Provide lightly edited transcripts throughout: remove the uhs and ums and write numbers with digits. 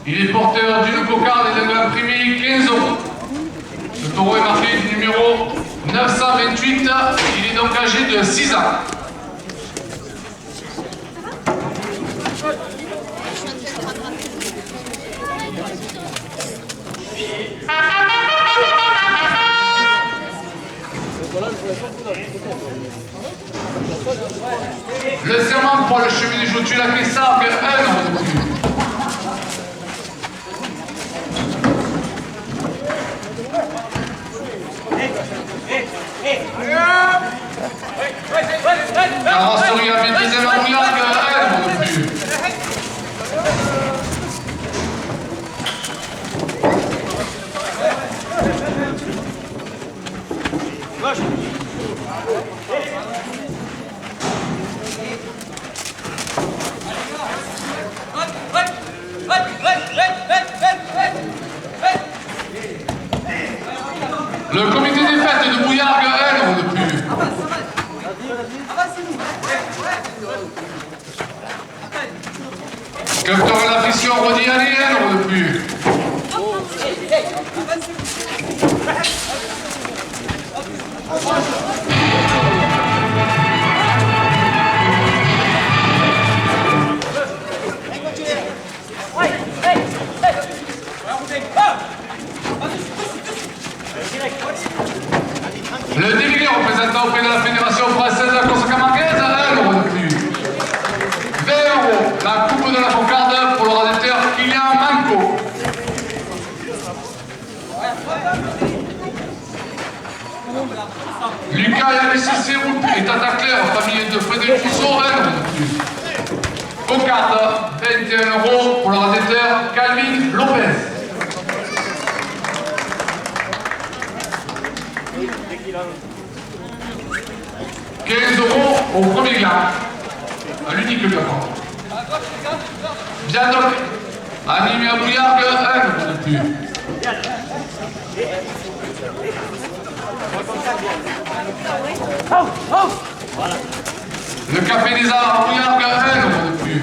Il est porteur d'une cocarde et d'un imprimé 15 euros. Le taureau est marqué du numéro 928. Il est donc âgé de 6 ans. Le serment pour le chemin du Joutu la Clessargue, 1 euro de plus. Carrosserie à 22e à Bouillargues, 1 euro de plus. Le comité des fêtes de Bouillargues, 1 euro de plus. Capteur à la fiction Rodiani, 1 euro de plus. Le délégué représentant auprès de la Fédération française de la course camarguaise, 1 euro de plus. 20 euros, la coupe de la cocarde pour le radiateur Kylian Manco. Lucas LCC est attaqueur, famille de Frédéric Rousseau, 1 euro de plus. Cocarde, 21 euros pour le radiateur Calvin Lopez. 15 euros au premier gars, à l'unique gars. Viandoc, animé à Bouillargues, 1 euro de plus. Le café des arts à Bouillargues, 1 euro de plus.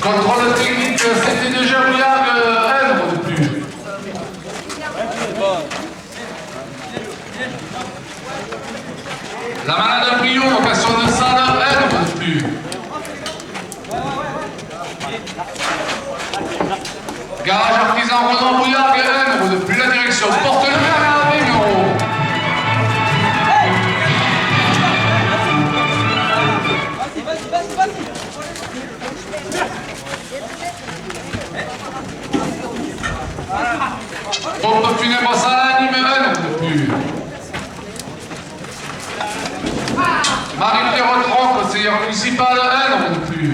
Contrôle technique, c'était déjà Bouillargues, 1 euro de plus. La malade Brio, location de salle, 1 euro de plus. Garage artisan Renault Bouillargues, 1 euro de plus. La direction porte le verre à 20 euros. Pompe funèbre Salanime, 1 euro de plus. Marie-Pierre Tron, conseillère municipale, 1 euro de plus.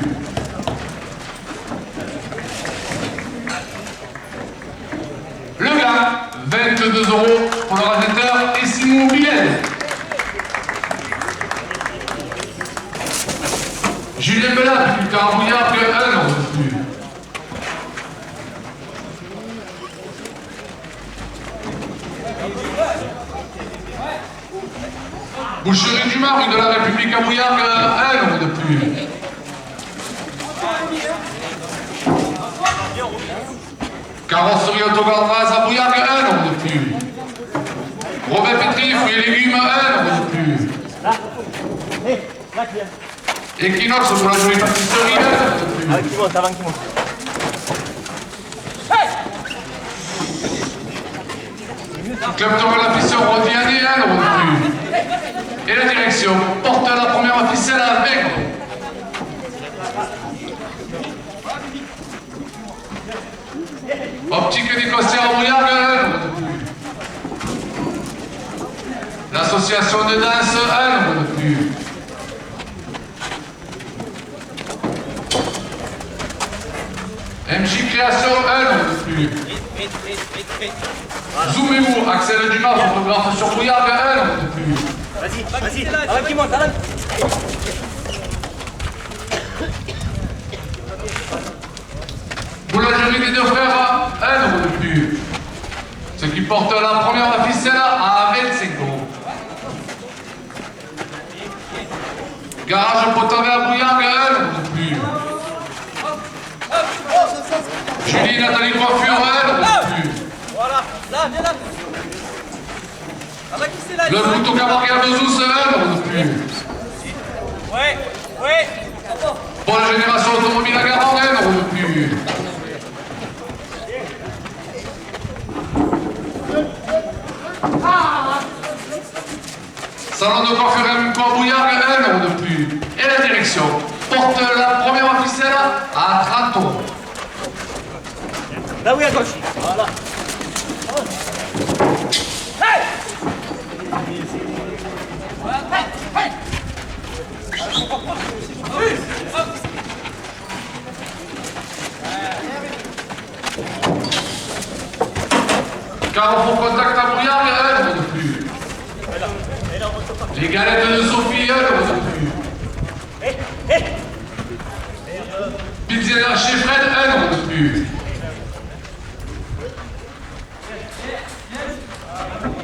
Le gars, 22 euros pour le radiateur et Simon Billet. Julien Bellat, agriculteur à Bouillargues, 1 euro de plus. Boucherie du Mar, rue de la République à Bouillargues, 1 euro de plus. Carrosserie Autogardraz à Bouillargues, 1 euro de plus. Robert Pétri, fruits et légumes, 1 euro de plus. Equinox pour la jolie pâtisserie, 1 euro de plus. Avant qu'il monte. Club Tour à la ficelle Rodiani, 1 euro de plus. Et la direction porte la première ficelle à Vègre. Optique des Costières à Bouillargues, 1 euro de plus. L'association de danse, 1 euro de plus. MJ Création, 1 euro de plus. Zoomez-vous, Axel Dumas, photographe sur Bouillargues, 1 euro de plus. Vas-y, avant qu'il monte, avant. Boulangerie des deux frères, 1 euro de plus. Ce qui Il porte la première ficelle à 25 euros. Garage Potavé à Bouillargues, 1 euro de plus. Julie Nathalie Coiffure, 1 euro de plus. Voilà, là, viens là. Ah bah qui c'est là? Le couteau Camargue à Bezous, 1 euro de plus. Ouais, ouais. Pour la génération automobile à Garande, 1 euro de plus. Salon de coiffure à Bouillargues, 1 euro de plus. Et la direction porte la première ficelle à 30 euros. Là oui, à gauche. Voilà. Hey! Carrefour Contact à Bouillargues, 1 euro de plus. Les galettes de Sophie, 1 euro de plus. Pizzeria chez Fred, 1 euro de plus.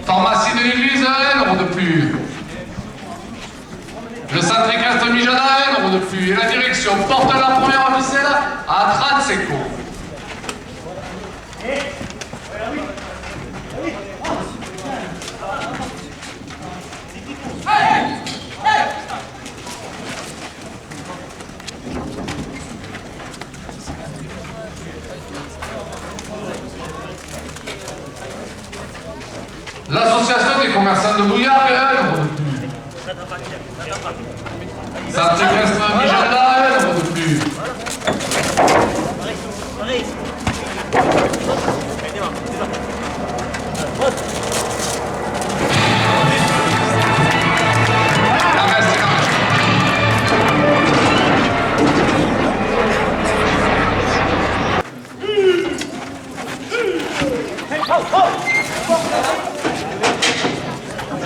Pharmacie de l'église, 1 euro de plus. Le centre équestre Mijana, 1 euro de plus. Et la direction porte la première ficelle à 35 euros. L'association des commerçants de Bouillargues, 1 euro de plus. Centre équestre Mijana, 1 euro de plus.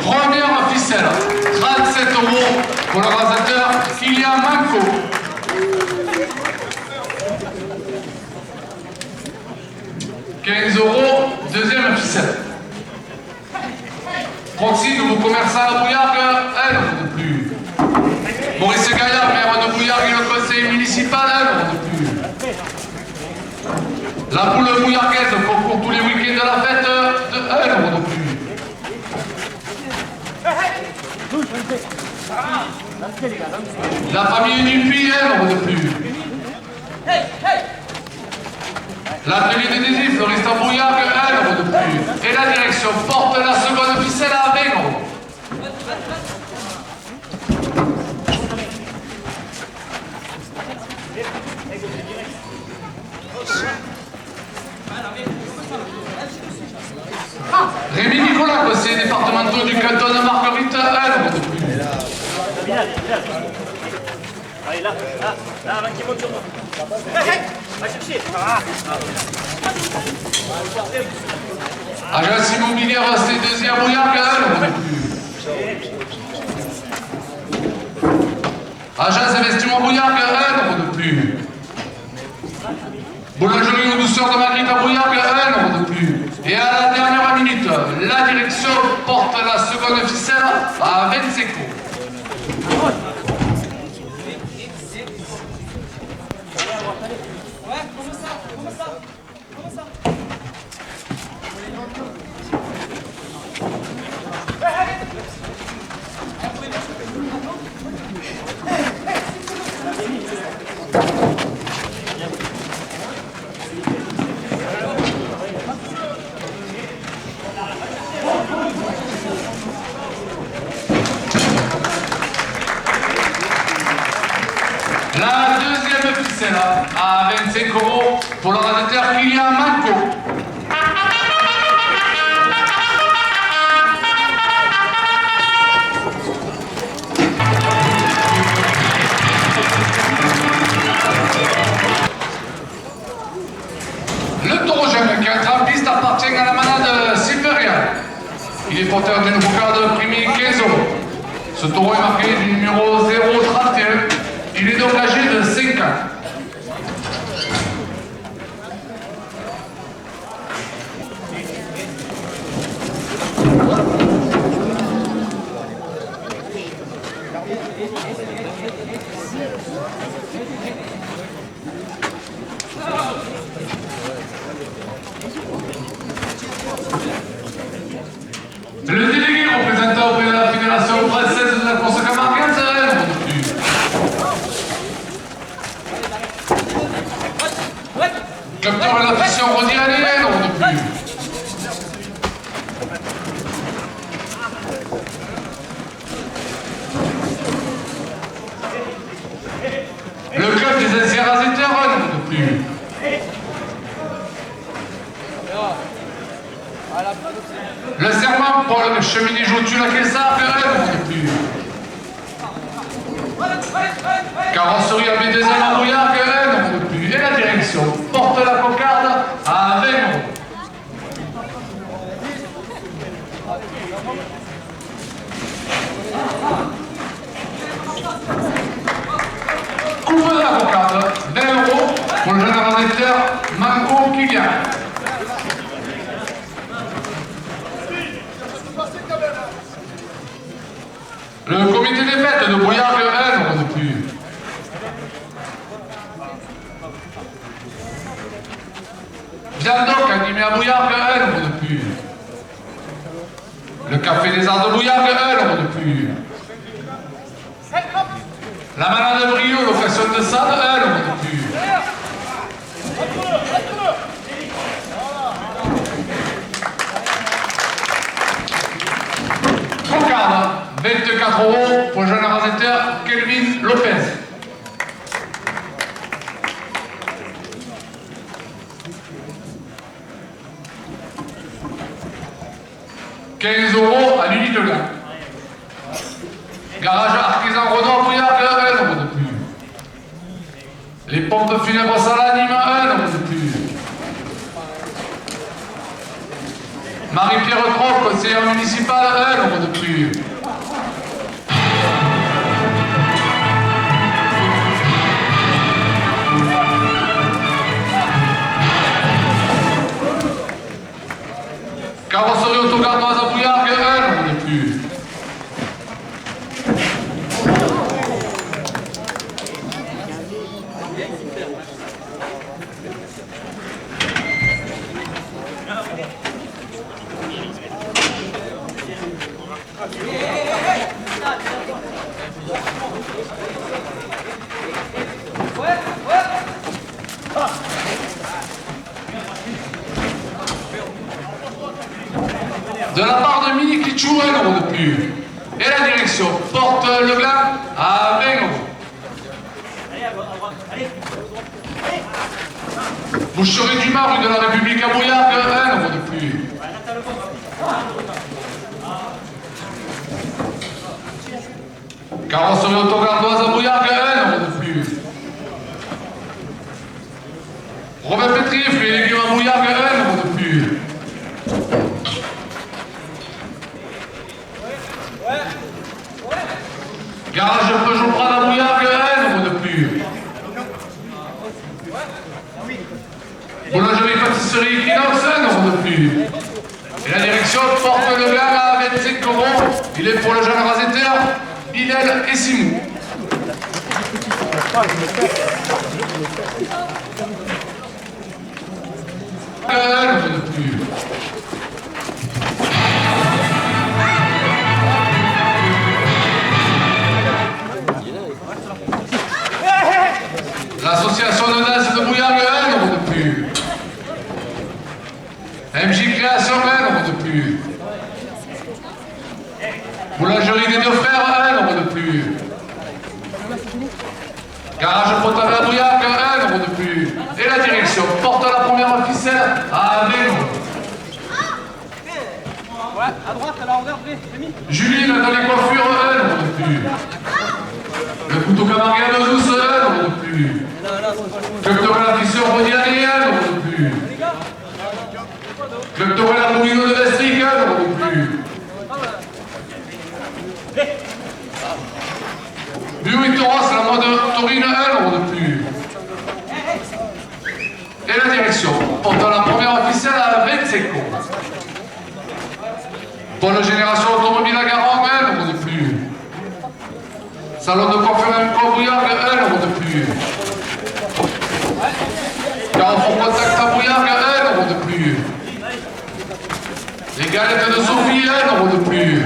Première ficelle, 37 euros pour le rasateur Kylian Manco. €15, deuxième ficelle. Proxy, nouveau commerçant à Bouillargues, 1 euro de plus. Maurice Gaillard, maire de Bouillargues et le conseil municipal, 1 euro de plus. La boule bouillargaise pour tous les week-ends de la fête, de 1 euro de plus. La famille Dupuis, 1 euro de plus. L'atelier des Désir, Floriste à Bouillargues, 1 euro de plus. Et la direction porte la seconde ficelle à 20 euros. Rémi Nicolas, conseiller départemental du canton de Marguerite, 1 euro de plus. Allez, là, avant qu'il monte sur moi. Va chercher. Agence immobilière C2I à Bouillargues, 1 euro de plus. Agence investissement Bouillargues, 1 euro de plus. Boulangerie aux douceurs de Marguerite à Bouillargues, 1 euro de plus. Et à la dernière minute, la direction porte la seconde ficelle à 25 euros. La deuxième ficelle à 25 euros pour le radiateur Kylian Manco. Le taureau jeune qui entre en piste appartient à la manade Sylveria. Il est porteur d'une boucade primée 15 euros. Ce taureau est marqué du numéro 031. Il est donc âgé de 5 ans. Le délégué représentant auprès de la Fédération française de la course camarguaise, un nombre de plus. Capteur de la fiction Rodiani, un nombre de plus. Le club des anciens raseteurs, un nombre de plus. Le serment pour le cheminée Joutu la Caissard, un nombre de plus. Carrosserie à B2 en brouillard, un nombre de plus. Et la direction porte la cocarde à 20 euros. Coupe de la cocarde, 20 euros pour le jeune rasetteur Manco qui gagne. Le comité des fêtes de Brouillard, un nombre de plus. Viandoc animé à Brouillard, un nombre de plus. Le café des arts de Brouillard, un nombre de plus. La manade de Brio, location de Sade, un nombre de plus. Cocarde, 24 euros pour le jeune rasetteur Kelvin Lopez. €15 à l'unité de gain. Garage artisan Renault Brouillard, un nombre de plus. Les pompes funèbres Salanime, un nombre de plus. Marie-Pierre Troc, conseillère municipale, un nombre de plus. Carrosserie autogardoise à Brouillard, un nombre de plus. De la part de Mini Kitchou, un euro de plus. Et la direction porte le gland à 20 euros. Boucherie du Mar, rue de la République à Brouillard, un euro de plus. Carrosserie autogardoise à Brouillard, un euro de plus. Robin Pétri, fruits et légumes à Brouillard, un euro de plus. Garage Peugeot Prada à Brouillard, un euro de plus. Boulangerie pâtisserie Equinox, un euro de plus. Et la direction porte le gars à 25 €. Il est pour le jeune rasetteur, Bilal et Simou. Un euro de plus. L'association de danse de Brouillard, un euro de plus. MJ Création, un euro de plus. Boulangerie des Deux Frères, un euro de plus. Garage potable à Brouillard, un euro de plus. Et la direction porte la première ficelle à 20 €. Ouais, à droite, à l'envers, Rémi. Julie, dans les coiffures, un euro de plus. Le couteau camarguais de Zous, un euro de plus. Club de la fiction Rodiani, un euro de plus. Club de la Mouillot de Vestric, un euro de plus. Buick Toros, la mode Taurine, un euro de plus. Et la direction porte la première officielle à 25 €. Pour la génération automobile à Garon, un euro de plus. Salon de coiffure M. Brouillard, un euro de plus. Carrefour Contact à Brouillard, un euro de plus. Les galettes de Sophie, 1 euro de plus.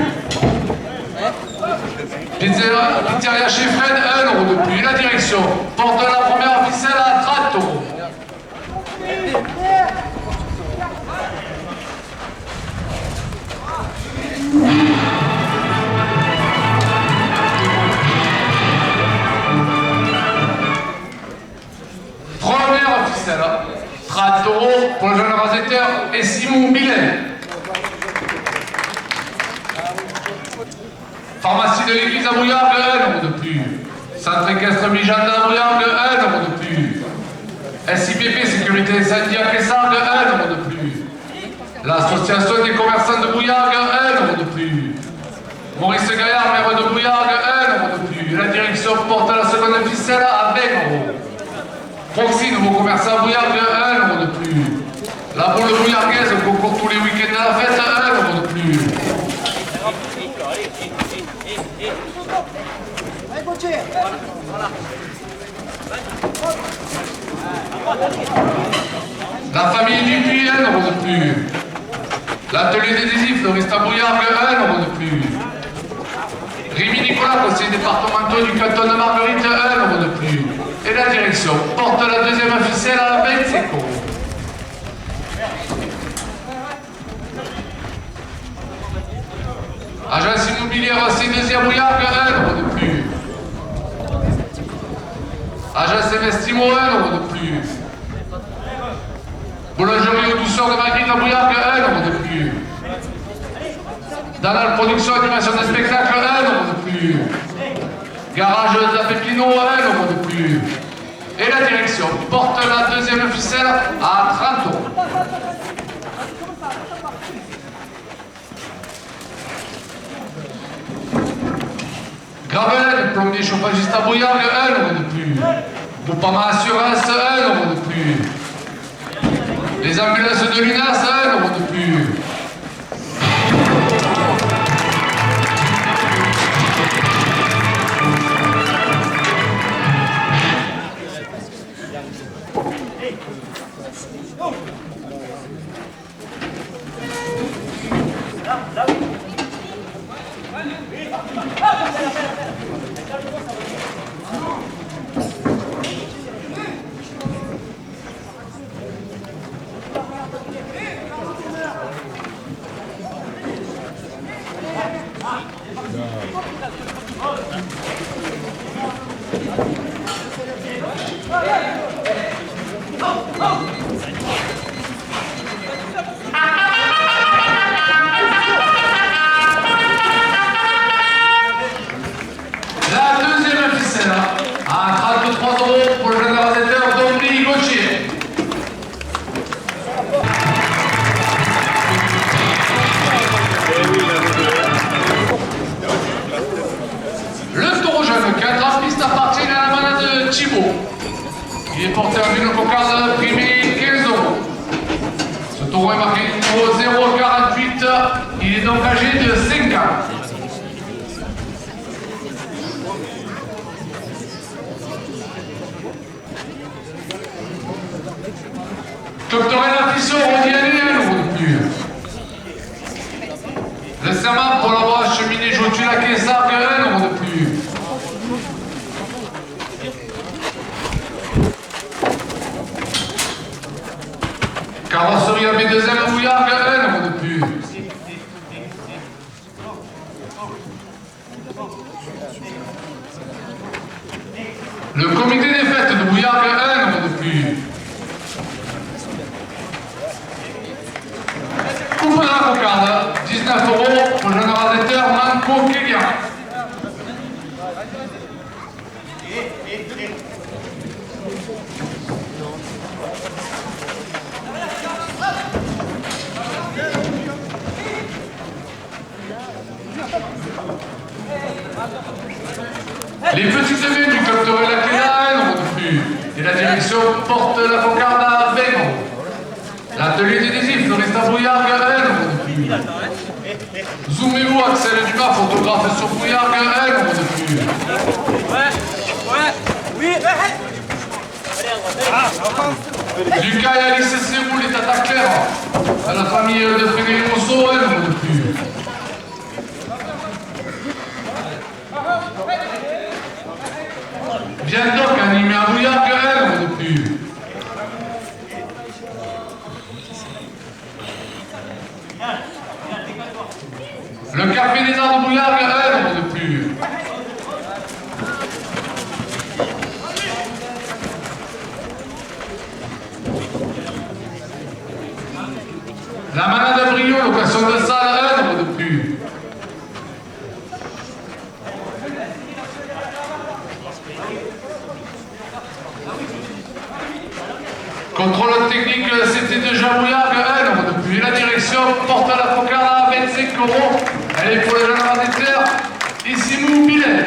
Pizzeria chez Fred, 1 euro de plus. La direction porte la première ficelle à 30 euros. Première ficelle, 30 euros pour le jeune rasetteur et Simon Billet. Pharmacie de l'église à Bouillargues, 1 euro de plus. Centre équestre Mijanda à Bouillargues, 1 euro de plus. SIPP Sécurité Incendie à Quessargues, 1 euro de plus. L'association des commerçants de Bouillargues, 1 euro de plus. Maurice Gaillard, maire de Bouillargues, 1 euro de plus. La direction porte la seconde ficelle à 20 euros. Proxy, nouveau commerçant à Bouillargues, 1 euro de plus. La boule bouillargaise concourt tous les week-ends de la fête, 1 euro de plus. La famille Dupuis, 1 euro de plus. L'atelier d'adhésif, le reste à Bouillargues, 1 euro de plus. Rémi Nicolas, conseiller départemental du canton de Marguerite, 1 euro de plus. Et la direction porte la deuxième ficelle à 25 euros. Agence immobilière C2 à Bouillargues, 1 euro de plus. Agence Investimo, 1 euro de plus. Boulangerie aux douceurs de Marguerite à Bouillargues, 1 euro de plus. Dans la production et animation de spectacle, 1 euro de plus. Garage de la Pépino, 1 euro de plus. Et la direction porte la deuxième ficelle à 30 euros. Gravelin, plombier chauffagiste à Bouillargues, 1 euro de plus. Groupama Assurance, 1 euro de plus. Les ambulances de l'UNAS, 1 euro de plus. La deuxième ficelle à 33 euros pour le jeune rasetteur Dominique Gauthier. Le taureau jeune, 4 ans, piste appartient à la manade de Thibaut. Il est porteur d'une cocarde primée 15 euros. Ce taureau est marqué numéro 048, il est donc âgé de 5 ans. Doctorel Affichon, Rodiani, 1 euro de plus. Le serment pour l'avoir acheminé Jotu la Quessargues, 1 euro de plus. Carrosserie à B2M Bouillargues, 1 euro de plus. Le comité des fêtes de Bouillargues, 1 euro de plus. Coupe de la cocarde, 19 euros pour le jeune rasetteur Manco Kéguia. Les petites mains du capteur et la clé à 1 euro de plus. Et la direction porte la cocarde à 20 euros. L'atelier d'adhésif, le reste à Bouillargues, 1 euro de plus. Zoomez-vous, Axel Dumas, photographe sur Bouillargues, 1 euro de plus. Oui. Lucas et Alice Séroul est à Tacler. À la famille de Frédéric Rousseau, 1 euro Le café des Arts de Bouillargues, un nombre de plus. La Manade à Brio, location de salle, un nombre de plus. Contrôle technique, c'était déjà Bouillargues, un nombre de plus. Et la direction porte à la Focara à 25 euros. Elle est pour les jeunes amateurs. Ici, Mou Bilet.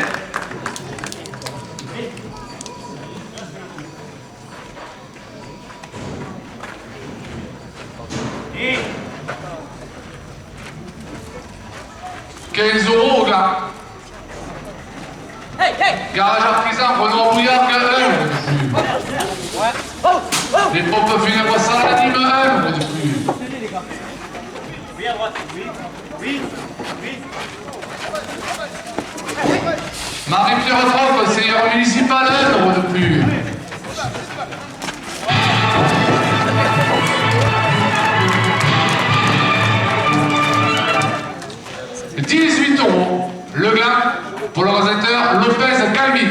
Et 15 euros, gars. hey, hey. Garage artisan, Renaud Bouillargues, un nombre de plus. Oh, oh. Les pompes funèbres Saladin, un nombre de plus. Oui, à droite. Oui, oui, oui. Marie-Pierre Trompe, seigneur municipal, un nombre de plus. « 18 euros. Le Glin, pour le réalisateur Lopez Calmi.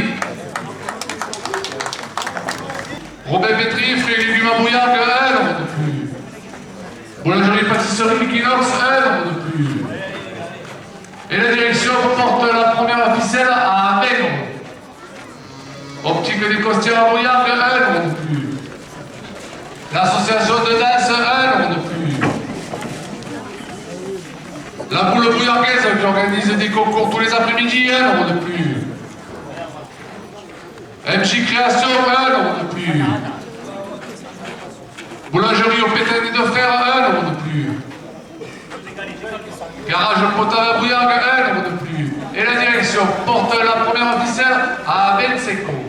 Robert Pétri, fruits et légumes à Bouillargues, un nombre de plus. Boulangerie pâtisserie Equinox, un nombre de plus. Et la direction porte la première ficelle à 20 euros. Optique des Costières à Bouillargues, un nombre de plus. L'association de danse, un nombre de plus. La boule bouillargaise qui organise des concours tous les après-midi, un nombre de plus. MJ Création, un nombre de plus. Boulangerie au Pétain des deux frères, un nombre de plus. Garage potable à Bouillargues, un nombre de plus. Et la direction porte la première ficelle à 25 euros.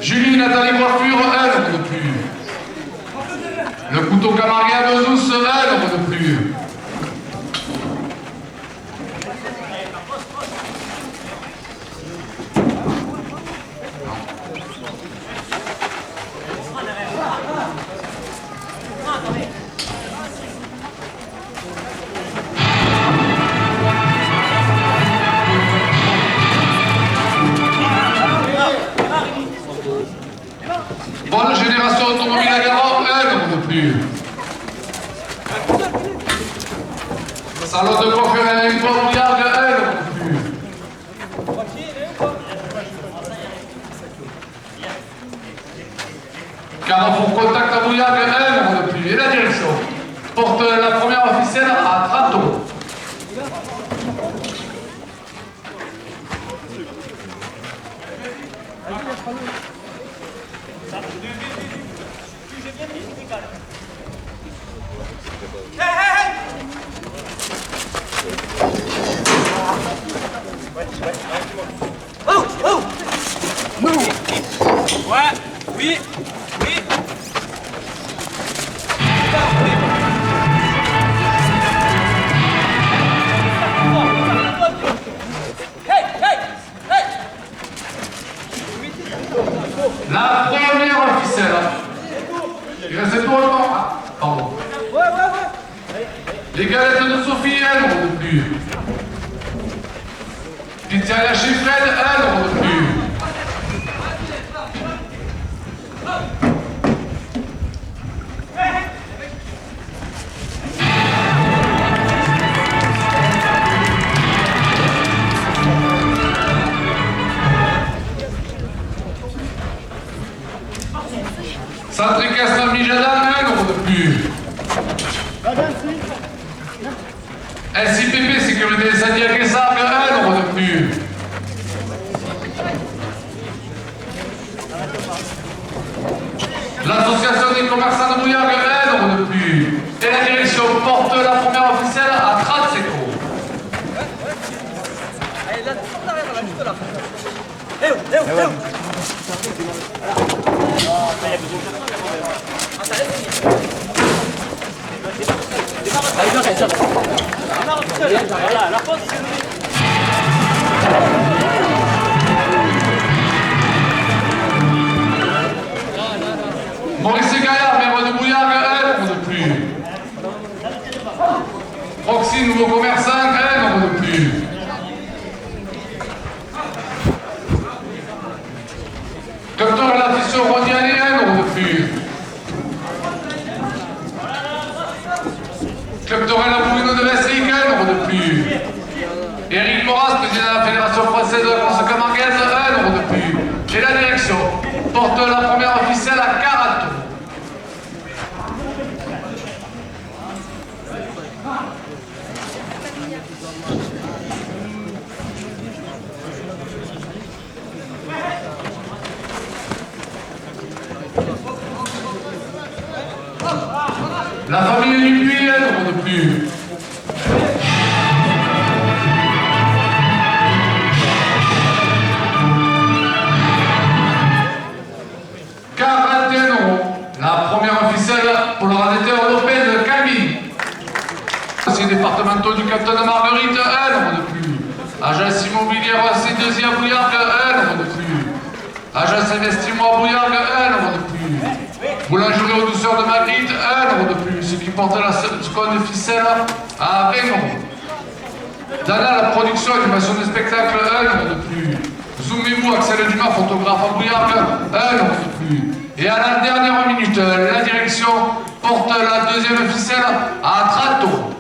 Julie Nathalie Coiffure, un nombre de plus. Le couteau Camargue à Bezous, un nombre de plus. Bonne génération automobile à Garonne, un nombre de plus. Salon de coiffure et une bonne Bouillargues, un nombre de plus. Carrefour Contact à Bouillargues, un nombre de plus. Et la direction porte la première ficelle à 30 euros. Oh, oh. Ouais, oui, oui. Hey, hey, hey. La première ficelle. Il reste tout le temps. Ah, pardon. Ouais, ouais, ouais. Les galettes de Sophie, un nombre de plus. Pizzeria chez Fred, un nombre de plus. Centre Castan Mijada, un nombre de plus. SIPP, Sécurité Sanitaire Sable, un nombre de plus. L'association des commerçants de Bouillargues, un nombre de plus. Et la direction porte la première officielle à 35 euros. Allez, là, tout en arrière, là, juste là. Eh oh, eh oh, eh oh. Allez, viens, viens. Voilà, la pause. Maurice Roxy, nouveau commerçant, 1 euro de plus. Docteur et la fission Rodiani, 1 euro de plus. Club Dorel Bourino de Vestric, 1 euro de plus. Éric Moras, président de la Fédération française de la course camarguaise, 1 euro de plus. Et la direction porte la première officielle à 40 euros. La famille Dupuis, 1 euro de plus. La première officielle pour le radiateur Lopez Camille. Conseil départementaux du canton de Marguerite, 1 euro de plus. Agence immobilière C2I à Bouillargues, 1 euro de plus. Agence investissement à Bouillargues, 1 euro de plus. Boulangerie aux douceurs de Magritte, 1 euro de plus, ce qui porte la seconde ficelle à 20 euros. Dana, la production et animation de spectacle, 1 euro de plus. Zoomez-vous, Axel Dumas, photographe à Bouillargues, 1 euro de plus. Et à la dernière minute, la direction porte la deuxième ficelle à 30 euros.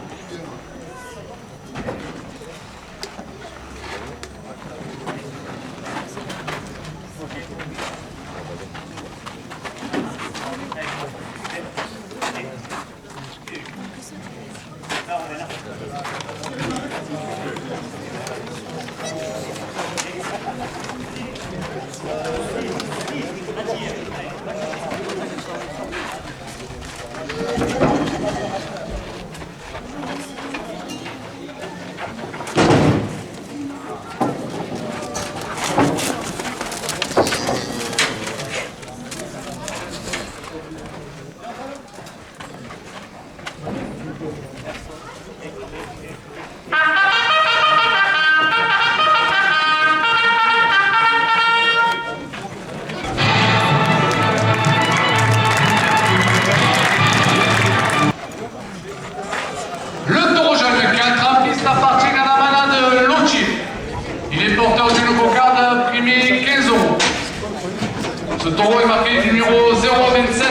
Ce taureau est marqué du numéro 027,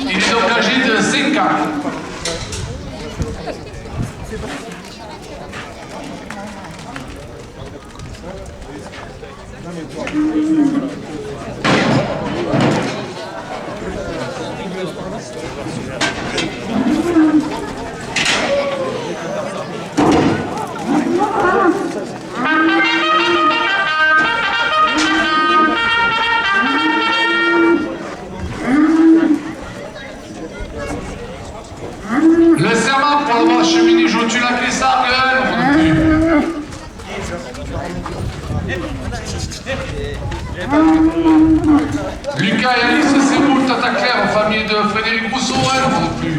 il est donc âgé de 5 ans. Le serment pour le voir cheminer Jotu la Clessargue, Lucas et Alice Séboult, Tata Claire, famille de Frédéric Rousseau, non plus.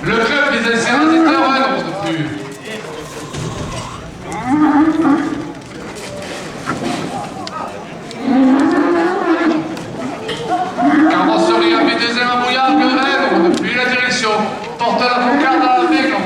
Le club des anciens radicateurs, non plus. Carrosserie AB2M à Bouillargues, non plus. La direction porte la cocarde à la veille, non.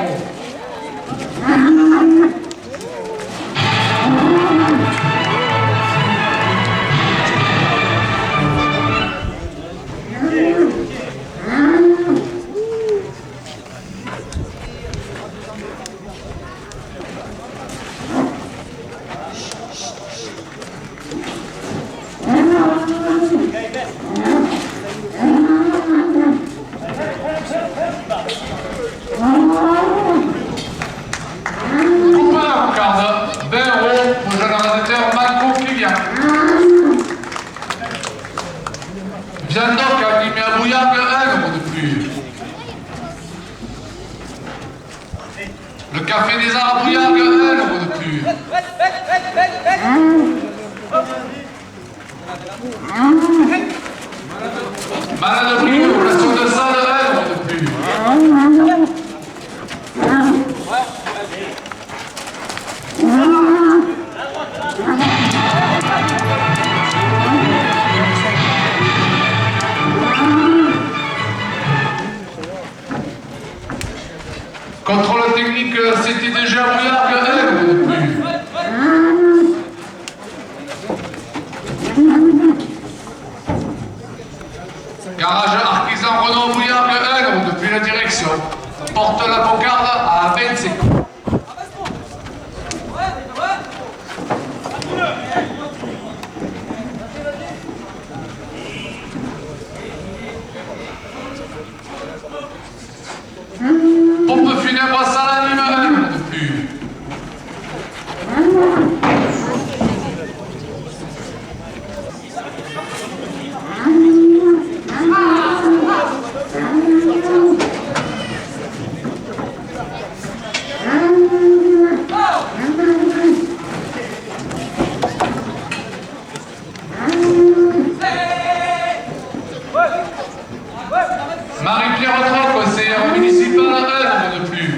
Viens donc animé à Bouillargues, non de plus. Le café des Arts à Bouillargues, non de plus. Malade de Brio, relation de salle, non de plus. Contrôle technique, c'était déjà Bouillargues 1 de plus. Garage artisan Renault Bouillargues 1 depuis la direction. Porte la cocarde à 20 secondes. Pompe funèbre Salanime 1 de plus. Marie-Pierre Autrec, conseillère municipale 1 de plus.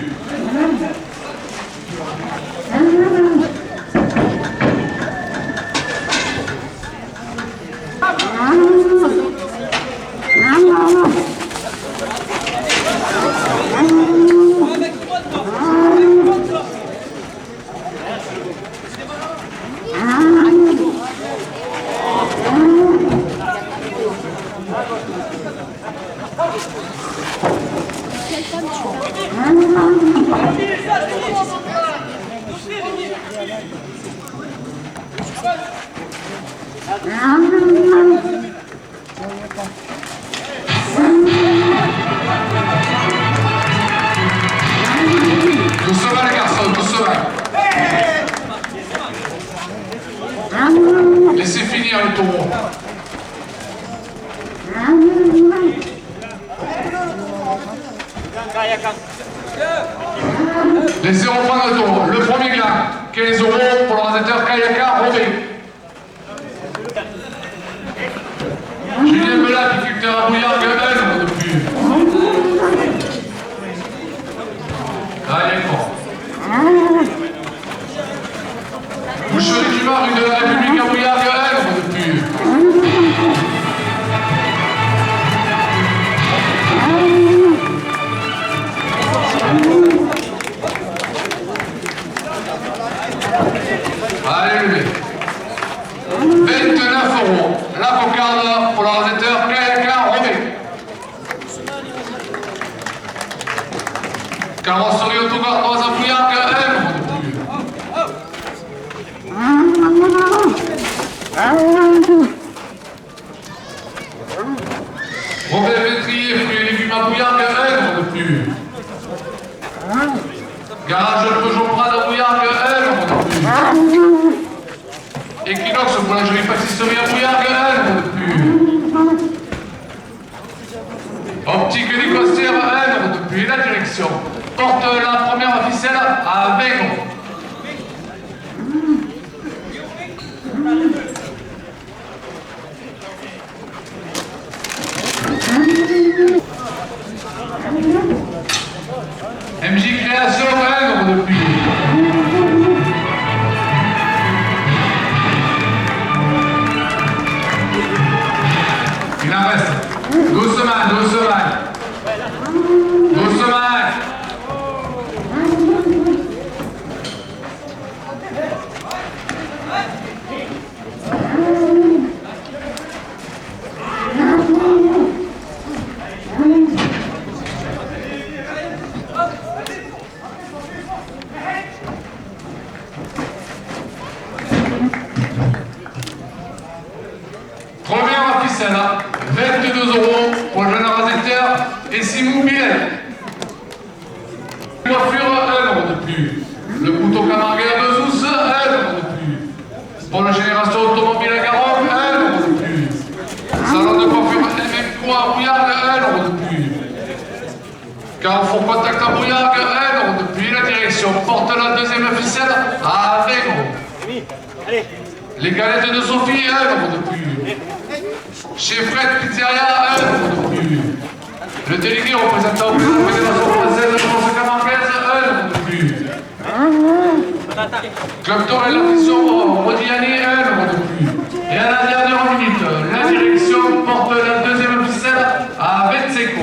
Doucement les garçons, doucement. Laissez finir le taureau. Laissez reprendre le taureau. Le premier gland, 15 € pour l'organisateur Kayaka Robé. Julien Belat, apiculteur à Bouillargues 1 de plus. Ah, il est fort. Boucherie du Var, rue de la République à Bouillargues 1 de plus. Allez, levez. 29 €. La cocarde pour l'organisateur Kayaka Robé. Carrosserie autogardoise à Bouillargues 1 de plus. Robert Vétrier, fruits et légumes à Bouillargues 1 de plus. Garage Peugeot Prade à Bouillargues 1 de plus. Equinox pour la jolie pâtisserie à Bouillargues 1 de plus. Optique Nicostière 1 de plus. La direction porte la première ficelle à 20 €. MJ Création 1 € de plus. Il en reste. Doucement, doucement. Doucement. Première ficelle, 22 € pour le jeune organisateur et Simon Billet. Coiffure 1 € de plus. Le couteau Camarguais à Bezous 1 € de plus. Pour la génération automobile à Garonne 1 € de plus. Salon de coiffure MMCO à Bouillargues 1 € de plus. Carrefour Contact à Bouillargues 1 € de plus. La direction porte la deuxième ficelle à 20 €. Allez. Les galettes de Sophie 1 € de plus. Chez Fred Pizzeria 1 € de plus. Le délégué représentant de la Fédération française de France Camarguaise 1 € de plus. Club Torel Artisan Modigliani 1 € de plus. Et à la dernière minute, la direction porte la deuxième ficelle à 25 €.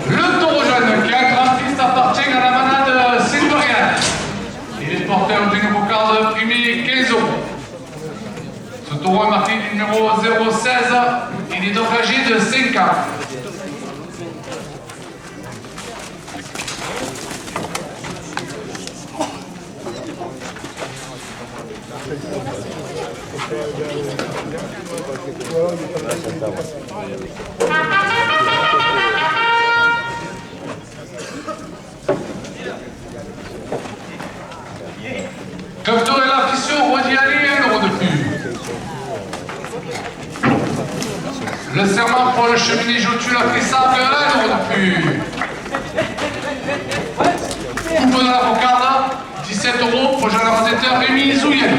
Le taureau jaune qui entre en piste appartient à la manade Silverian. Il est porteur du nouveau quart de primi 15 euros. Ce taureau est marqué du numéro 016. Il est donc âgé de 5 ans. Comme tour et la fission, redit aller 1 euro de plus. Le serment pour le cheminée Jotu la Frissable, 1 euro de plus. Coupe de la cocarde, 17 euros pour jeune arroseur Rémi Zouyen.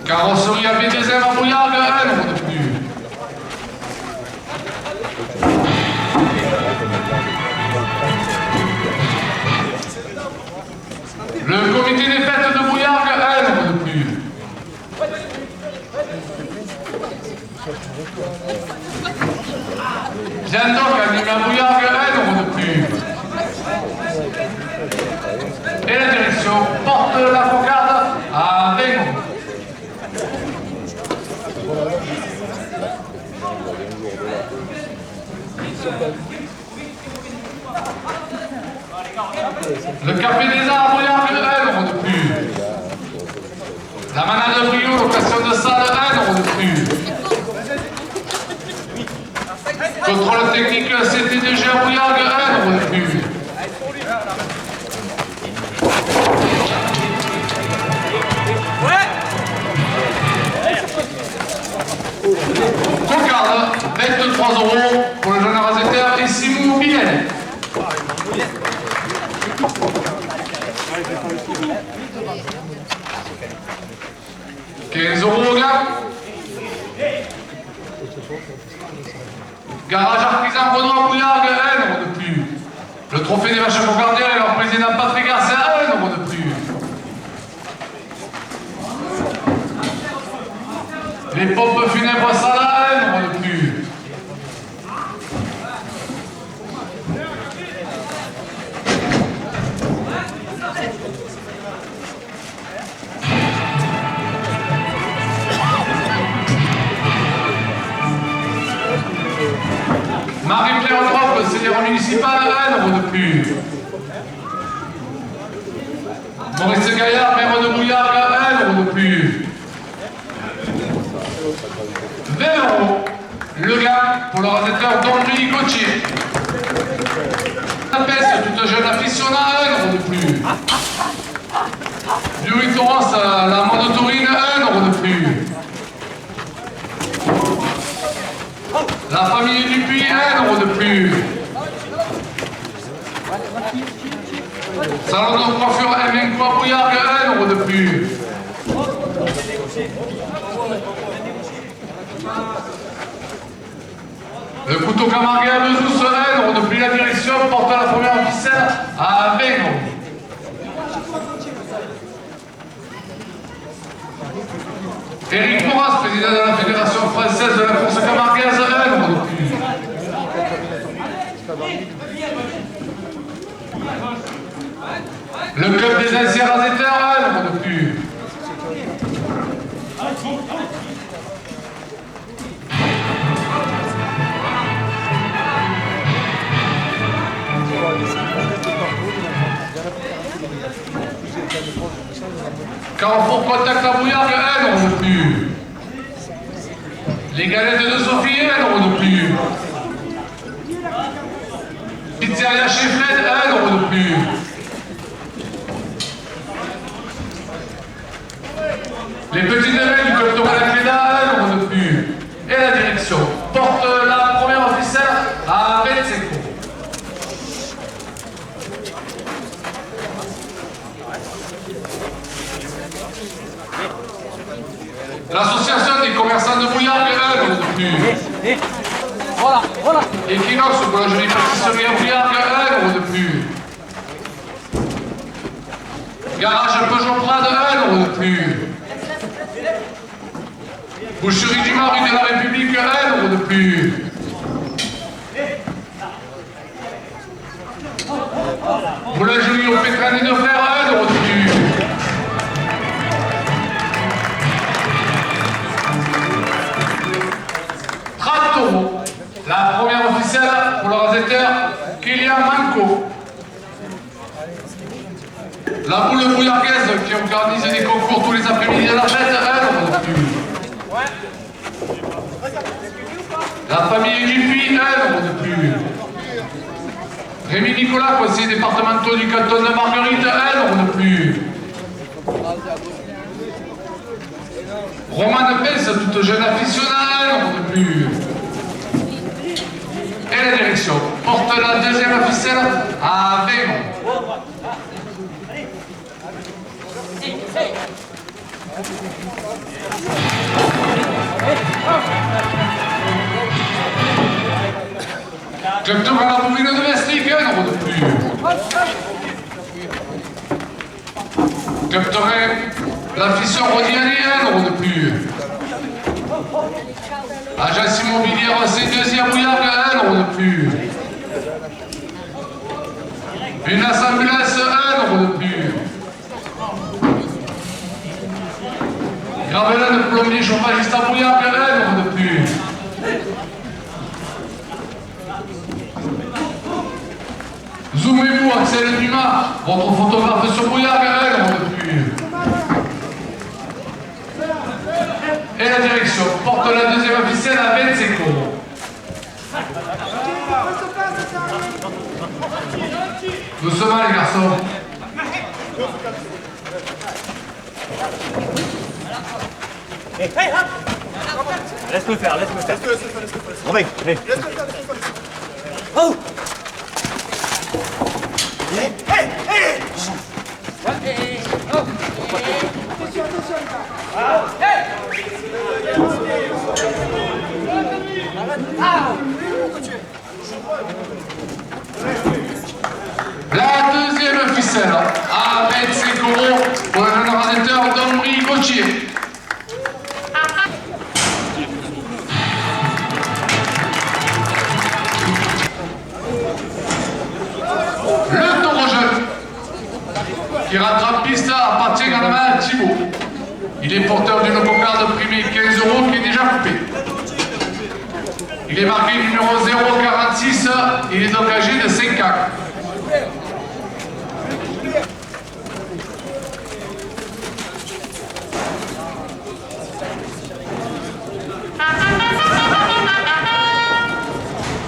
Carrosserie à B2M à Brouillargue, 1 euro de plus. Le comité des fêtes de Brouillargue, 1 euro de plus. Jeanne donc animé à Brouillargue, 1 euro de plus. Et la direction porte la cocarde à 20 euros. Le café des arts à Brouillargue, 1 euro de plus. La manade de Brio, location de salle, 1 euro de plus. Contrôle technique CTDG à Brouillargue, 1 euro de plus. Cocarde, 23 euros pour le jeune arrosateur et Simon Billet. « 15 euros au gars. Garage artisan Renoir Brouillargue, 1 euro de plus. Le trophée des vaches cocardières et leur président Patrick Garcia, 1 euro de plus. Les pompes funèbres Sala, 1 euro de plus. Marie-Claire Droppe, seigneur municipal, 1 euro de plus. Maurice Gaillard, maire de Brouillargue, 1 euro de plus. 20 euros, le gars pour le rasetteur Don-Louis Gauthier. La peste, toute jeune aficionat, 1 euro de plus. Louis Torrance, la mode taurine, 1 euro de plus. La famille Dupuis, 1 euro de plus. Salon de coiffure M. Brouillargue, 1 euro de plus. Le couteau Camargue à Bezous, 1 euro de plus. La direction porte la première ficelle à 20 euros. Éric Moras, président de la Fédération française de la course camarguaise, 1 euro de plus. Le club des anciens raseteurs, 1 euro de plus. Carrefour Contact à Brouillargue, 1 euro de plus. Les galettes de Sophie, 1 euro de plus. Pizzeria chez Fred, 1 euro de plus. L'association des commerçants de Bouillargues, 1 euro de plus. Voilà. Equinox, boulangerie pâtisserie à Bouillargues, 1 euro de plus. Garage Peugeot Prade, 1 euro de plus. Boucherie du Mari de la République, 1 euro de plus. Boulangerie au pétrin et de frères, 1 euro de plus. Tratto, la première officielle pour le rasetteur, Kylian Manco. La boule bouillardaise qui organise des concours tous les après-midi de la fête, 1 euro de plus. La famille Dupuis, 1 euro de plus. Rémi Nicolas, conseiller départemental du canton de Marguerite, 1 euro de plus. Romain de Pesse, toute jeune aficionade, 1 euro de plus. Et la direction porte la deuxième ficelle à Véron. Club Tour à la bourrine de Vestric, 1 euro de plus. Club Torrent, la fission Rodiani, 1 euro de plus. Agence immobilière C2 à Bouillargues, 1 euro de plus. Une ambulance, 1 euro de plus. Gravelin de plombier chauffagiste à Bouillargues, 1 euro de plus. Zoomez-vous, Axel Dumas, votre photographe sur Bouillargues, 1 euro de plus. Et la direction porte la deuxième officielle à 25 euros. Doucement les garçons. Laisse-le faire. Romain, allez. Oh! La deuxième ficelle à 25 euros pour le jeune rasetteur d'Ambry Gauthier. Le taureau jeune qui rattrape piste appartient à la main à Thibaut. Il est porteur d'une cocarde primée 15 euros qui est déjà coupée. Il est marqué numéro 046, il est donc âgé de 5 ans.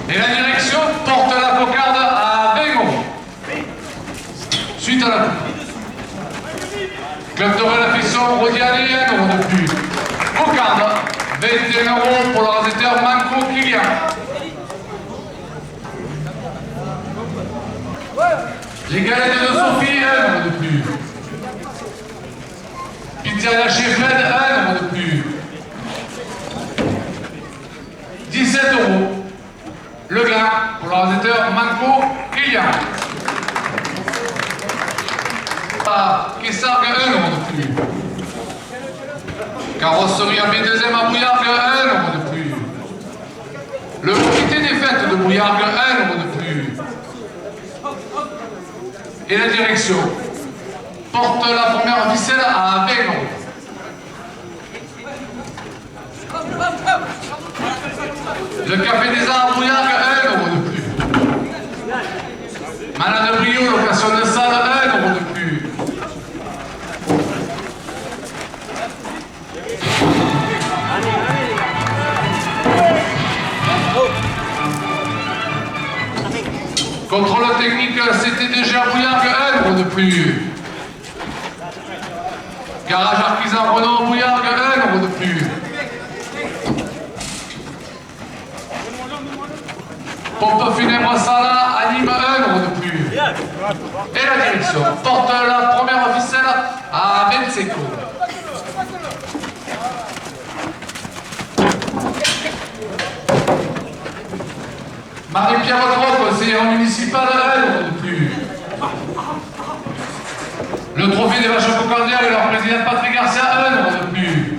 Et la direction porte la cocarde à 20 euros. Suite à la coupe. Club de réflexion Rodiani, 1 euro de plus. Cocarde, 21 euros pour le rasetteur Manco Kylian. Les galettes de Sophie, 1 euro de plus. Pizzeria chez Fred, 1 euro de plus. 17 euros. Le gain pour le rasetteur Manco Kylian. Kessargues, 1 euro de plus. Carrosserie à B2M à Bouillargues, 1 euro de plus. Le comité des fêtes de Bouillargues, 1 euro de plus. Et la direction porte la première ficelle à 20 euros. Le café des arts à Bouillargues, 1 euro de plus. Malade Brio, location de salle, 1 euro de plus. Contrôle technique CTDG à Bouillargues, 1 euro de plus. Garage artisan Renault à Bouillargues, 1 euro de plus. Pompe funèbre Sala à Nîmes, 1 euro de plus. Et la direction porte la première ficelle à 25 euros. Marie-Pierre Rotre, conseillère municipale, 1 € de plus. Le trophée des vaches cocandières et leur président Patrick Garcia, 1 € de plus.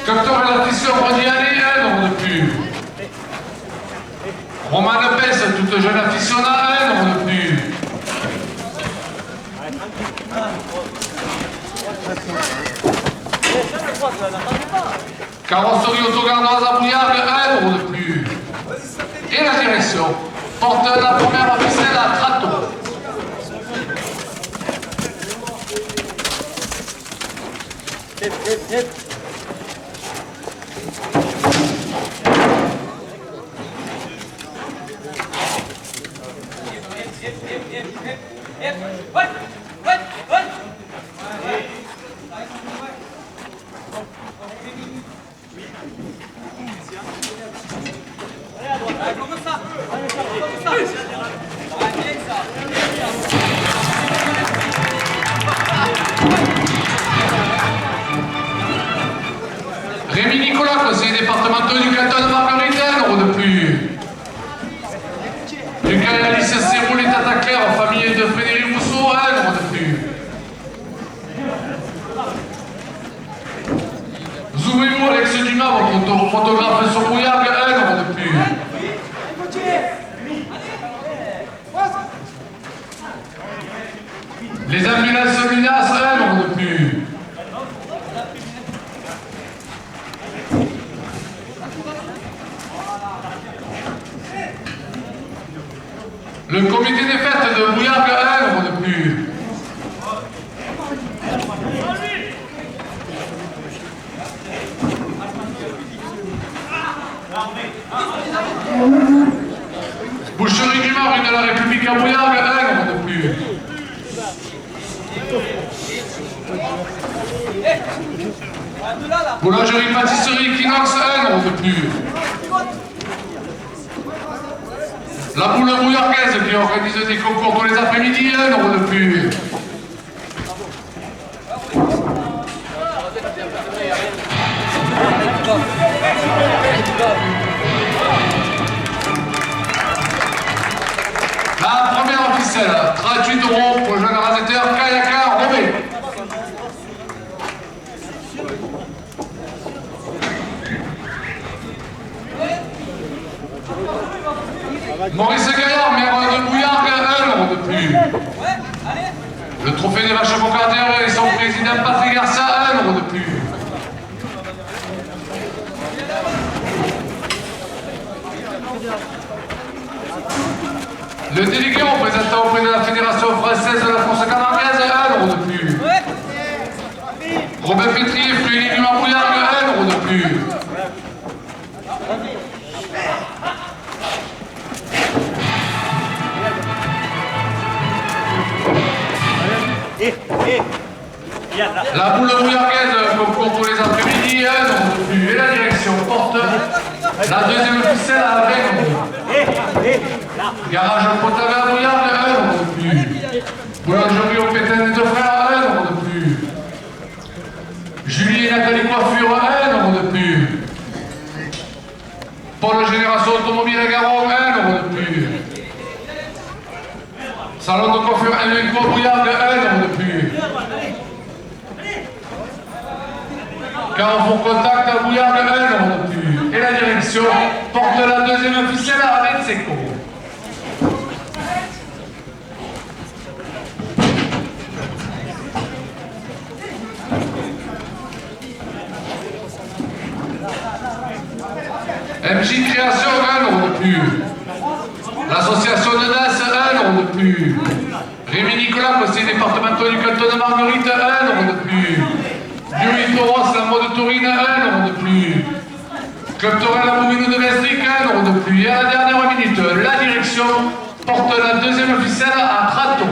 Docteur et l'artisan Rodiani, 1 € de plus. Romain Lepès, toute jeune aficionat, 1 € de plus. Carrosserie autogardoise à Bouillargues, 1 € de plus. Et la direction porte la première ficelle à Tratto. Rémi Nicolas, conseiller départemental du canton de Marguerite, 1 € de plus. Lucas Alice Serroul et Tata Claire, famille de Frédéric Rousseau, 1 € de plus. Zouvez-vous Alex Dumas, votre photographe sur Bouillargues, 1 € de plus. Les ambulances Minas, 1 € de plus. Le comité des fêtes de Bouillargues, 1 € de plus. Boucherie du Mar, rue de la République à Bouillargues, 1 € de plus. Boulangerie-pâtisserie Equinox, 1 € de plus. La boule bouillargaise qui organise des concours tous les après-midi, 1 € de plus. La première ficelle, 38 € pour le jeune rasetteur Kayaka Robé. Maurice Gaillard, maire de Bouillargues, 1 € de plus. Le trophée des vaches cocardières et son président Patrick Garcia, 1 € de plus. Le délégué représentant auprès de la Fédération française de la France camarguaise, 1 € de plus. Robin Pétrier, fruit et légumes à Bouillargues, 1 € de plus. La boule bouillargaise, concours tous les après-midi, 1 € de plus. Et la direction porte la deuxième ficelle à 20 €. Garage potable à Bouillargues, 1 € de plus. Boulangerie au Pétain des deux frères, 1 € de plus. Julie et Nathalie Coiffure, 1 € de plus. Paul Génération Automobile à Garonne, 1 € de plus. Salon de coiffure Enrico Bouillargues, 1 € de plus. Carrefour Contact à Bouillargues, 1 € de plus. Et la direction porte la deuxième ficelle à Renseco. MJ Création, 1 € de plus. L'association de danse, 1 € de plus. Rémi Nicolas, conseiller départemental du canton de Marguerite, 1 € de plus. Louis Toros, la mode taurine, 1 € de plus. Club Tourelle à Bouvino de Vestric, 1 € de plus. Et à la dernière minute, la direction porte la deuxième ficelle à 30 €.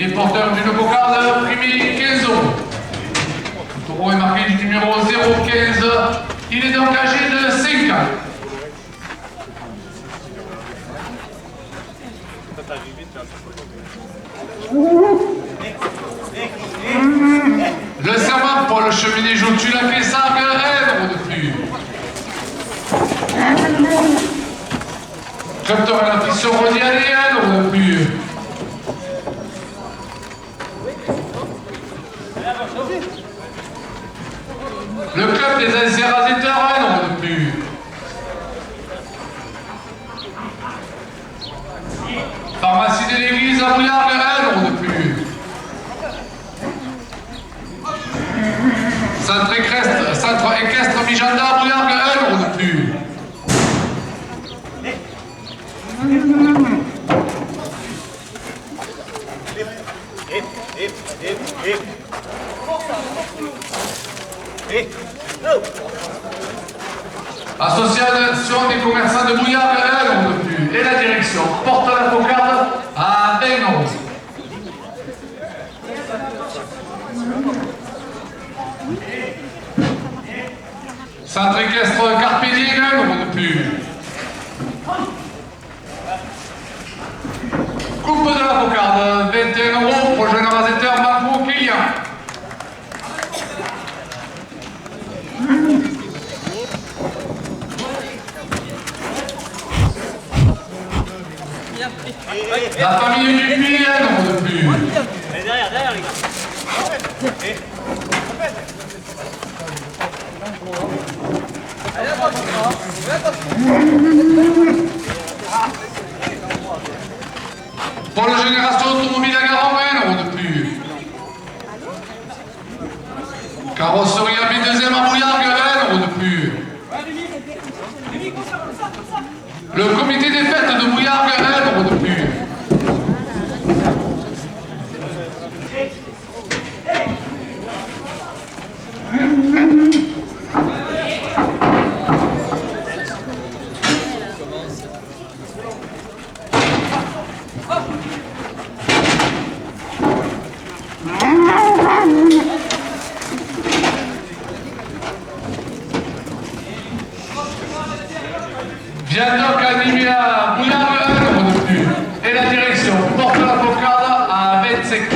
Il est porteur d'une cocarde Primi Kenzo. Le taureau est marqué du numéro 015. Il est donc âgé de 5 ans. Le serment pour le cheminée joue-tu la Kessac, un de plus. Capteur à la fiction rodiale, un de plus. Le club des anciens rasiteurs, un de plus. Pharmacie de l'église à Bouillargues, un de plus. Centre équestre Mijanda à Bouillargues, un de plus. Association des commerçants de Bouillargues, un de plus. Et la direction porte la cocarde à 20 €. Centre équestre Carpédine, un de plus. Coupe de la cocarde, 21 € pour le jeune rasetteur Marco Kélian. La famille du puits, un de plus. Allez, derrière, les gars. Pour la génération automobile à Garonne, un de plus. Carrosserie à B2M à Bouillargues, un de plus. Le comité des fêtes de Bouillargues, un de plus. Vient donc animé à Bouillargues, un de plus. Et la direction porte la cocarde à 25 €.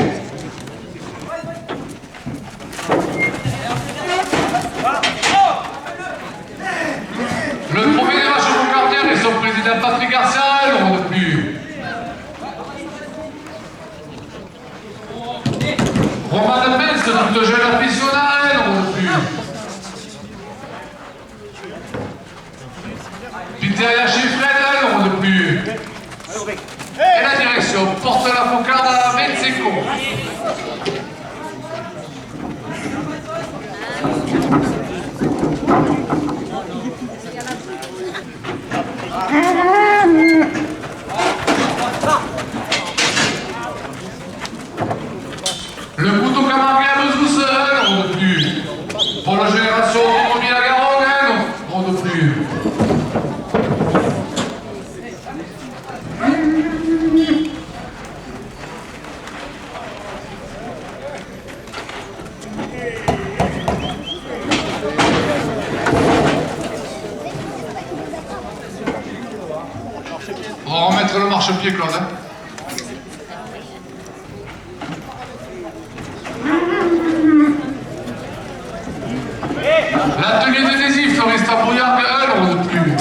Le premier des vaches cocardières est son président Patrick Garcia, un de plus. Romain de Pence, toute jeune aficionado, un de plus. Pizzeria chez Fred, un de plus. Et la direction porte la cocarde à 25 €. Le couteau Camargue à Bezousse, un de plus. Pour la génération automobile à Garonne, un de plus. On va remettre le marchepied, Claude. Hein. L'atelier de Désif, Floriste à Bouillargues, un de plus.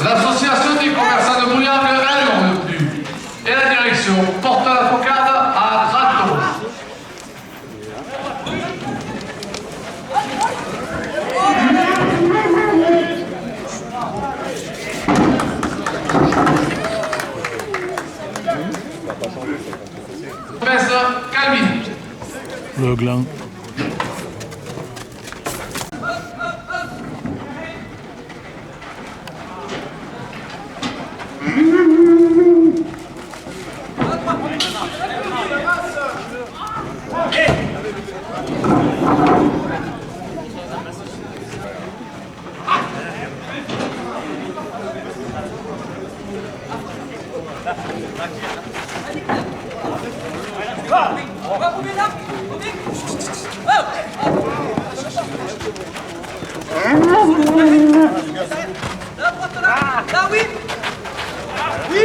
L'association des commerçants de Bouillargues, un de plus. Et la direction porte la cocarde à 30 €. Calvin. Le gland. Là, oui. Oui.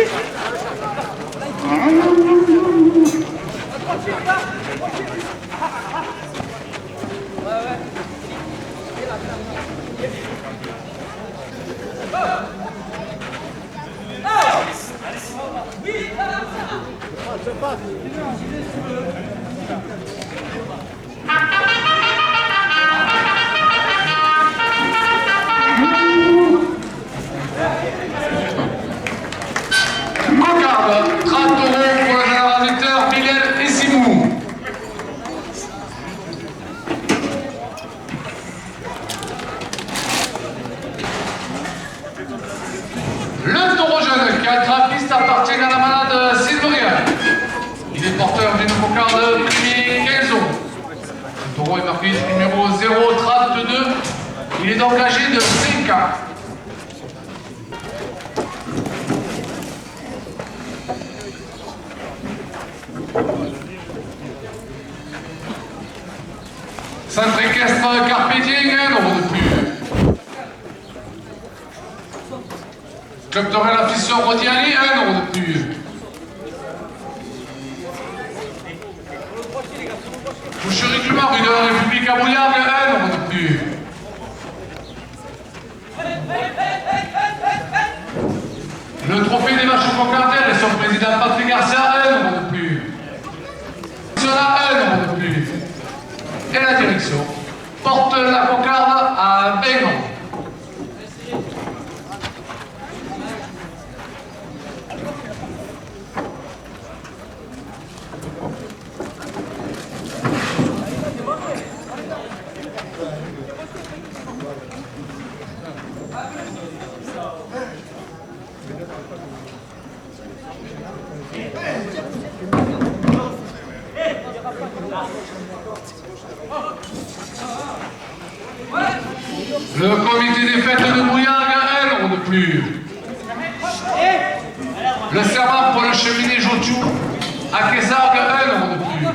Cocarde, 30 € pour le générateur Miguel et Simou. Le taureau jeune qui attrape piste appartient à la malade Sylvia. Il est porteur d'une cocarde prix 15 €. Le taureau est marqué numéro 032. Il est donc âgé de 5 ans. Centre équestre Carpédien, 1 € de plus. Club Torel Affliction Rodiani, 1 € de plus. Boucherie du Mari de la République à Bouillargues, 1 € de plus. Le trophée des vaches concardelles et son président Patrick Garcia, 1 € de plus. Cela, 1 € de plus. Et la direction porte la cocarde à 20 €. Le comité des fêtes de Bouillargues, 1 € de plus. Le serment pour le cheminée Jotiou à Quessargues, 1 € de plus.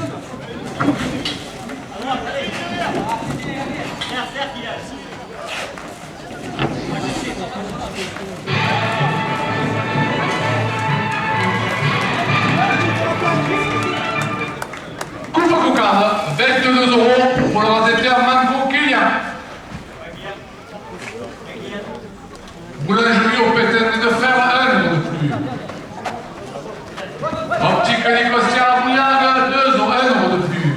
Coupe cocarde, 22 € pour le raseteur Mango Kélian. Boulangerie au pétain de fer, 1 € de plus. Optique Nicosia à Bouillargues, 2 €, 1 € de plus.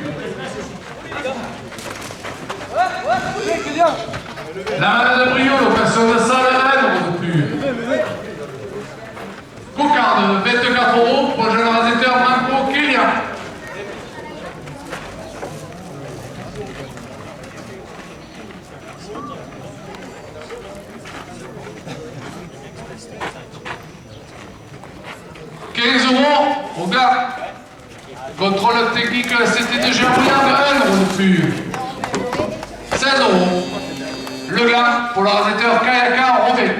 La malade de Briole aux personnes de salle, 1 € de plus. Cocarde, 24 € pour le jeune raseteur Mango Kélian. Au gars, contrôle technique CTDG à Bouillargues, 1 € de plus. 16 €. Le gars pour le raseteur Kayaka Robin.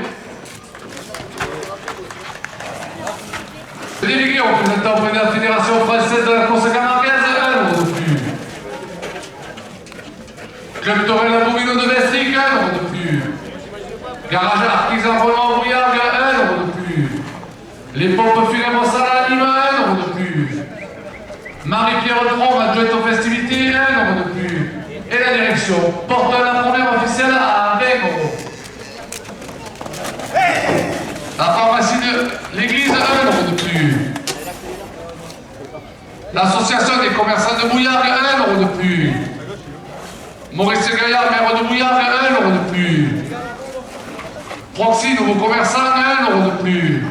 Le délégué représentant auprès de la Fédération française de la course camarguaise, 1 € de plus. Club Torel à Bovino de Vestric, 1 € de plus. Garage artisan Roland Bouillargues, 1 € de plus. Les pompes funèbres Salanime, 1 € de plus. Marie-Pierre Trom, adjointe aux festivités, 1 € de plus. Et la direction porte la première officielle à 20 €. La pharmacie de l'église, 1 € de plus. L'association des commerçants de Bouillargues, 1 € de plus. Maurice Gaillard, maire de Bouillargues, 1 € de plus. Proxy, nouveau commerçant, 1 € de plus.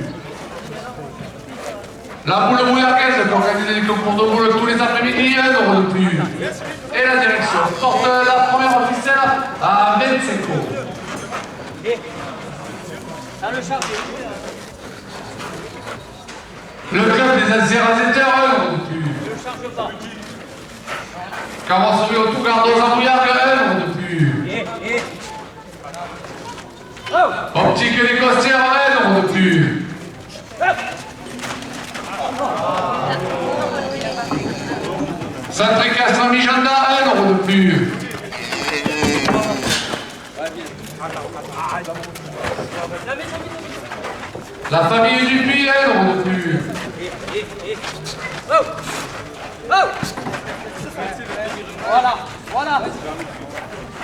La boule bouillargaise qui organise les concours de boules tous les après-midi, 1 € de plus. Et la direction porte la première officielle à 25 €. Le club des anciens raseteurs, 1 € de plus. Carrosserie au tout gardos à Bouillargues, 1 € de plus. Optique et les costières, 1 € de plus. Saint-Tricastre Mijanda, 1 euro de plus. La famille du Puy, 1 euro de plus. Voilà.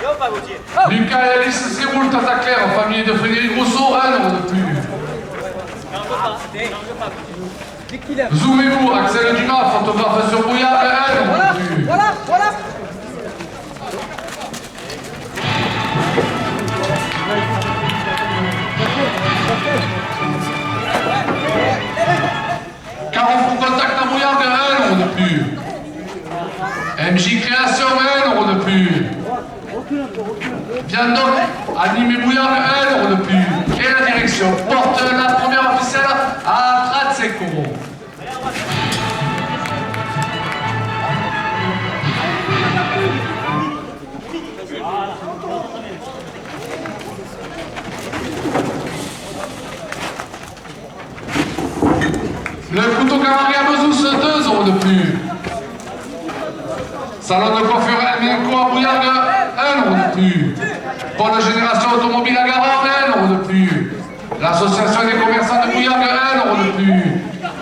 Et hop, Gauthier. Lucas et Alice Séroul, Tata Claire, famille de Frédéric Rousseau, 1 euro de plus. Zoomez-vous, Axel Dumas, photographe sur Bouillard, 1 euro de plus. Voilà. Carrefour Contact à Bouillard, 1 euro de plus. MJ Création, 1 euro de plus. Viande donc, animé Bouillard, 1 euro de plus. Et la direction porte la première officielle à 35 euros. Le couteau Camargue à Bezous, 2 euros de plus. Salon de coiffure Elminco à Bouillargues, 1 euro de plus. Pour la génération automobile à Garonne, 1 euro de plus. L'association des commerçants de Bouillargues, 1 euro de plus.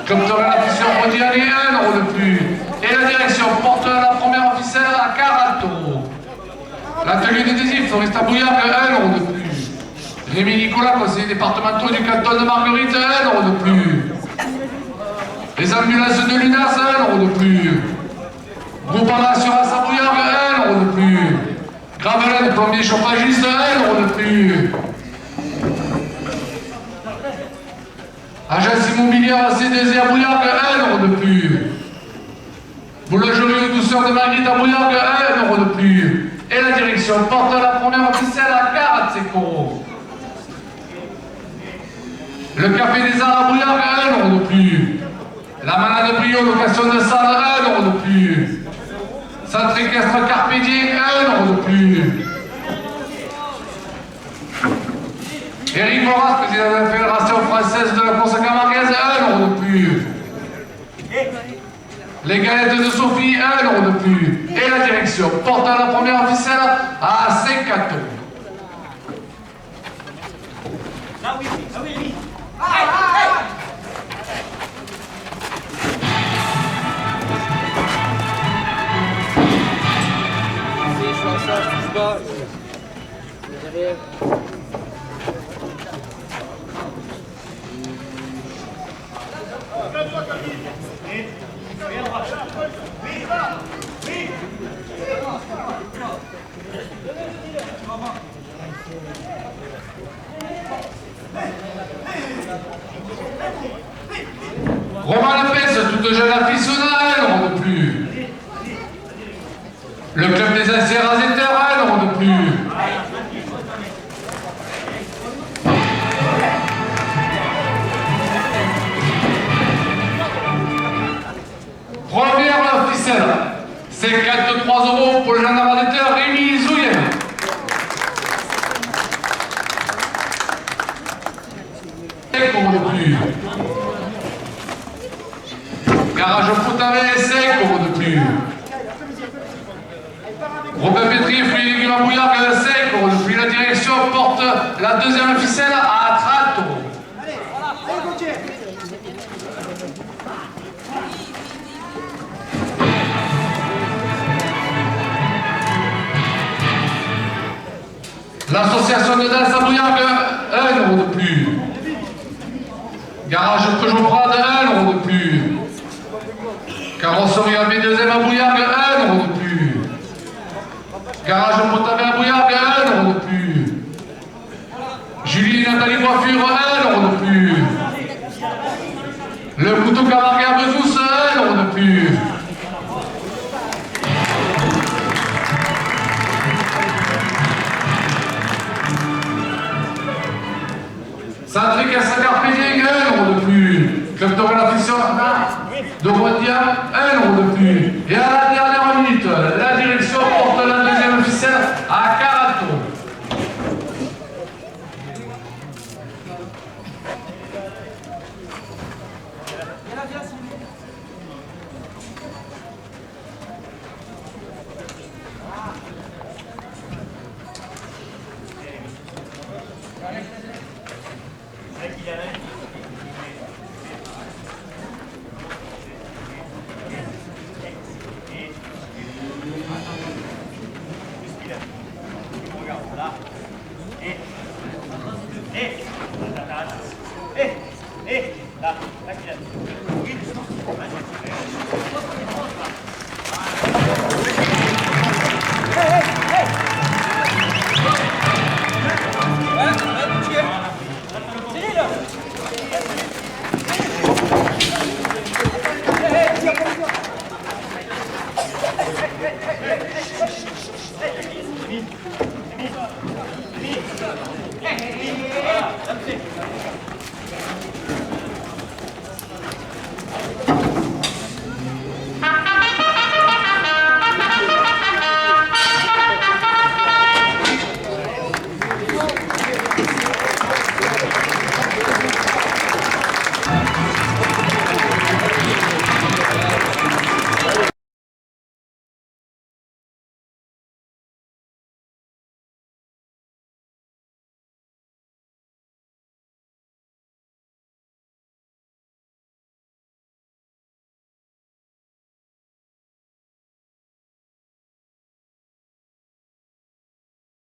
Comme dans la fission Rodiani, 1 euro de plus. Et la direction porte la première officielle à 40 euros. L'atelier décisif Forest à Bouillargues, 1 euro de plus. Rémi Nicolas, conseiller départemental du canton de Marguerite, 1 euro de plus. Les ambulances de Lunas, 1 euro de plus. Groupement d'assurance à Bouillargues, 1 euro de plus. Gravelin, plombier chauffagiste, 1 euro de plus. Agence immobilière C2I à Bouillargues, 1 euro de plus. Boulangerie douceur de Marguerite à Bouillargues, 1 euro de plus. Et la direction porte la première officielle à 45 euros. Le café des Arts à Bouillargues, 1 euro de plus. La manade de Brio, location de salle, 1 euro de plus. Centre équestre Carpédier, 1 euro de plus. Éric Moras, président de la Fédération française de la course camarguaise, 1 euro de plus. Les galettes de Sophie, 1 euro de plus. Et la direction porte la première officielle à 50 euros. Ah oui. Romain Lopez, toute jeune aficionada, 1 euro de plus. Le club des anciens raseteurs, 1 euro de plus. Première officielle, 53 euros pour le gendarme raseteur Rémi Zouyen. €5 de plus. Garage Foutavet, 5 euros de plus. Robin Pétri, fruits et légumes à Bouillargues, 5 euros de plus. La direction porte la deuxième ficelle à 30 euros. Allez, Gauthier. L'association de danse à Bouillargues, 1 euro de plus. Garage Peugeot Prade, 1 euro de plus. Carrosserie à B2M à Bouillargues, 1 euro de plus. Garage Potavet à Bouillargues, 1 euro de plus. Julie et Nathalie Coiffure, 1 euro de plus. Le couteau Camargue à Bezous, 1 euro de plus. Centrique à Saint-Carpédier, 1 euro de plus. Club de relations de Rodia, 1 euro de plus. Et à la